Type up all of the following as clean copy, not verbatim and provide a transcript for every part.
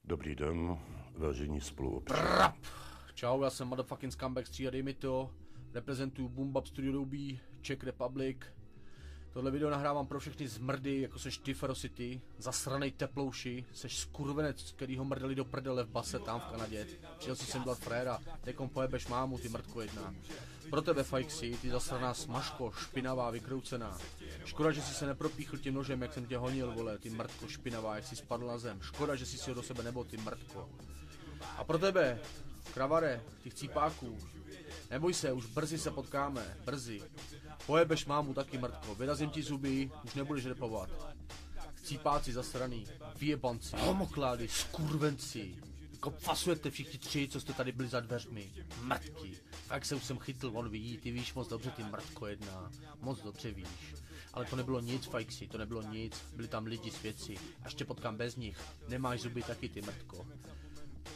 Dobrý den, vážení spoluobčané. Čau, já jsem motherfucking scumbag stříha, dej mi to. Reprezentuju Boom Bap Studio Dobí, Czech Republic. Tohle video nahrávám pro všechny zmrdy, jako seš ty Ferocity, zasranej teplouši, seš skurvenec, kterýho mrdali do prdele v base tam v Kanadě. Přijel si sem dělat fréra, teďkom pojebeš mámu, ty mrdko jedna. Pro tebe Fajksi, ty zasraná smažko, špinavá, vykroucená. Škoda, že jsi se nepropíchl tím nožem, jak jsem tě honil, vole, ty mrdko špinavá, jak jsi spadl na zem. Škoda, že jsi si ho do sebe nebo ty mrdko. A pro tebe, kravare, těch cípáků, neboj se, už brzy se potkáme, brzy. Pojebeš mámu taky mrdko, vyrazím ti zuby, už nebudeš repovat. Cípáci zasraný, vyjebanci, homoklády, skurvenci. Jako fasujete všichni tři, co jste tady byli za dveřmi. Mrdky. Fakt se už jsem chytl, on ví, ty víš moc dobře, ty mrdko jedna. Moc dobře víš. Ale to nebylo nic, Fajksi, to nebylo nic. Byli tam lidi, svědci. Až tě potkám bez nich. Nemáš zuby taky, ty mrdko.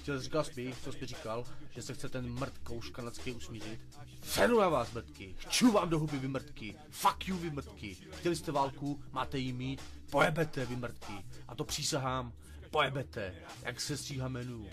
Chtěl říkal spí, co jsi říkal, že se chce ten mrdkouš kanadský usmířit. Seru na vás, mrdky, chču vám do huby, vy mrdky, fuck you, vy mrdky. Chtěli jste válku, máte jí mít, pojebete, vy mrdky. A to přísahám, pojebete, jak se stříhá jmenuju.